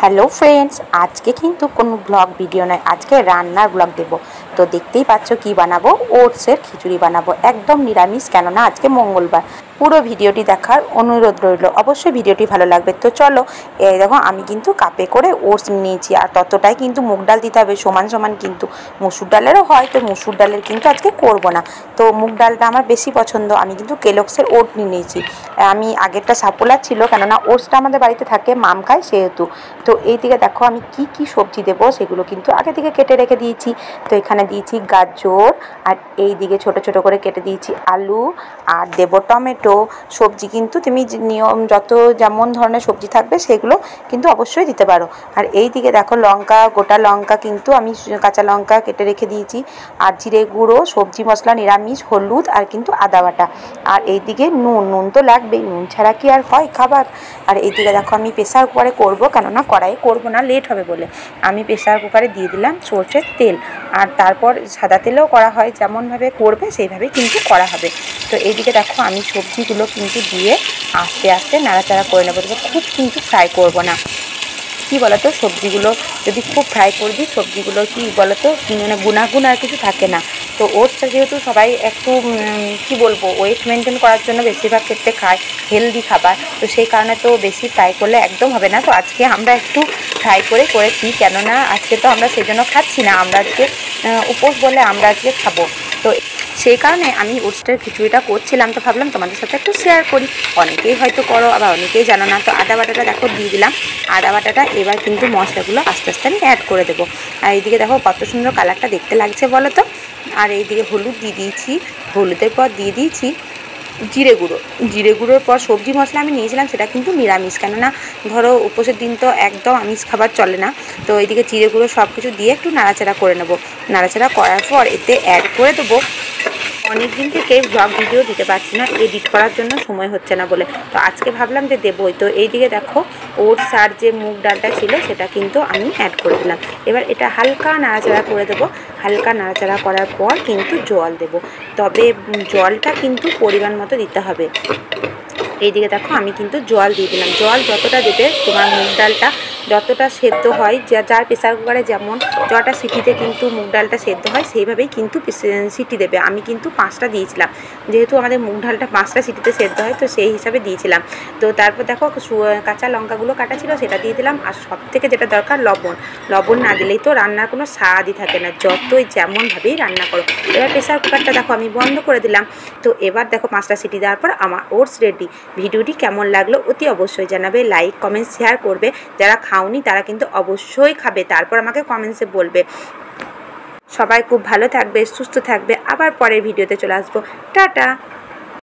Hello friends, আজকে কিন্তু কোনো ব্লগ ভিডিও নয়, আজকে রান্নার ব্লগ দেব। তো দেখতেই পাচ্ছ কি বানাবো, ওটসের খিচুড়ি বানাবো, একদম নিরামিষ, কেননা আজকে মঙ্গলবার। পুরো ভিডিওটি দেখার অনুরোধ রইল, অবশ্যই ভিডিওটি ভালো লাগবে। তো চলো, এই দেখো আমি কিন্তু কাপে করে ওটস নিয়েছি, আর ততটাই কিন্তু মুগ ডাল দিতে হবে, সমান সমান কিন্তু মুসুর ডালেরও হয়, তো মুসুর ডালের কিন্তু আজকে করব না। তো মুগ ডালটা আমার বেশি পছন্দ, আমি কিন্তু কেলগসের ওট নিয়েছি। আমি আগেরটা সাপোলার ছিল, কেননা ওটসটা আমাদের বাড়িতে থাকে, মাম খায় সেহেতু। তো এই দিকে দেখো আমি কি কি সবজি দেবো সেগুলো কিন্তু আগে থেকে কেটে রেখে দিয়েছি। তো এখানে দিয়েছি গাজর, আর এই দিকে ছোট ছোট করে কেটে দিয়েছি আলু, আর দেবো টমেটো। সবজি কিন্তু তুমি নিয়ম যত যেমন ধরনের সবজি থাকবে সেগুলো কিন্তু অবশ্যই দিতে পারো। আর এই দিকে দেখো লঙ্কা, গোটা লঙ্কা কিন্তু আমি কাঁচা লঙ্কা কেটে রেখে দিয়েছি, আর জিরে গুঁড়ো, সবজি মশলা, নিরামিষ, হলুদ, আর কিন্তু আদা বাটা। আর এই দিকে নুন তো লাগবেই, নুন ছাড়া কি আর হয় খাবার। আর এই দিকে দেখো আমি প্রেসার কুকারে করবো, কেননা কড়াইয়ে করবো না, লেট হবে বলে আমি প্রেসার কুকারে দিয়ে দিলাম সরষের তেল। আর তারপর সাদা তেলেও করা হয়, যেমনভাবে করবে সেইভাবেই কিন্তু করা হবে। তো এইদিকে দেখো আমি সবজিগুলো কিন্তু দিয়ে আস্তে আস্তে নাড়াচাড়া করে নেবো, খুব কিন্তু ফ্রাই করবো না। কী বলতো, সবজিগুলো যদি খুব ফ্রাই করবি, সবজিগুলো কী বলতো মানে গুনাগুন আর কিছু থাকে না। তো ওটসটা যেহেতু সবাই একটু কী বলবো, ওয়েট মেনটেন করার জন্য বেশিরভাগ ক্ষেত্রে খায়, হেলদি খাবার, তো সেই কারণে তো বেশি ফ্রাই করলে একদম হবে না। তো আজকে আমরা একটু ফ্রাই করেছি, কেননা আজকে তো আমরা সেই জন্য খাচ্ছি না, আমরা আজকে উপোস বলে আমরা আজকে খাবো। তো সেই কারণে আমি ওটসের খিচুড়িটা করছিলাম, তো ভাবলাম তোমাদের সাথে একটু শেয়ার করি। অনেকেই হয়তো করো, আবার অনেকেই জানো না। তো আদা বাটাটা দেখো দিয়ে দিলাম, আদা বাটাটা এবার কিন্তু মশলাগুলো আস্তে আস্তে আমি অ্যাড করে দেবো। আর এইদিকে দেখো কত সুন্দর কালারটা দেখতে লাগছে বলো তো। আর এইদিকে হলুদ দিয়ে দিয়েছি, হলুদের পর দিয়ে দিয়েছি জিরে গুঁড়োর পর সবজি মশলা আমি নিয়েছিলাম, সেটা কিন্তু নিরামিষ, কেননা ধরো উপোসের দিন তো একদম আমিষ খাবার চলে না। তো এইদিকে জিরে গুঁড়ো সব কিছু দিয়ে একটু নাড়াচাড়া করে নেবো। নাড়াচাড়া করার পর এতে অ্যাড করে দেবো, অনেক দিন থেকে ব্লগ ভিডিও দিতে পারছি না, এডিট করার জন্য সময় হচ্ছে না বলে, তো আজকে ভাবলাম যে দেবোই। তো এইদিকে দেখো ওটস আর যে মুগ ডালটা ছিল সেটা কিন্তু আমি অ্যাড করে দিলাম। এবার এটা হালকা নাড়াচাড়া করে দেবো। হালকা নাড়াচাড়া করার পর কিন্তু জল দেবো, তবে জলটা কিন্তু পরিমাণ মতো দিতে হবে। এইদিকে দেখো আমি কিন্তু জল দিয়ে দিলাম। জল যতটা দেবে, তোমার মুগ ডালটা যতটা সেদ্ধ হয়, যার প্রেসার কুকারে যেমন যটা সিটিতে কিন্তু মুগ ডালটা সেদ্ধ হয়, সেইভাবেই কিন্তু সিটি দেবে। আমি কিন্তু 5টা দিয়েছিলাম, যেহেতু আমাদের মুগ ডালটা 5টা সিটিতে সেদ্ধ হয়, তো সেই হিসাবে দিয়েছিলাম। তো তারপর দেখো কাঁচা লঙ্কাগুলো কাটা ছিল সেটা দিয়ে দিলাম। আর সব থেকে যেটা দরকার, লবণ না দিলেই তো রান্নার কোনো স্বাদই থাকে না, যতই যেমনভাবেই রান্না করো। এবার প্রেসার কুকারটা দেখো আমি বন্ধ করে দিলাম। তো এবার দেখো 5টা সিটি দেওয়ার পর আমার ওটস রেডি। ভিডিওটি কেমন লাগলো অতি অবশ্যই জানাবে, লাইক কমেন্ট শেয়ার করবে। যারা খাওনি তারা কিন্তু অবশ্যই খাবে, তারপর আমাকে কমেন্টসে বলবে। সবাই খুব ভালো থাকবে, সুস্থ থাকবে, আবার পরের ভিডিওতে চলে আসবো। টাটা।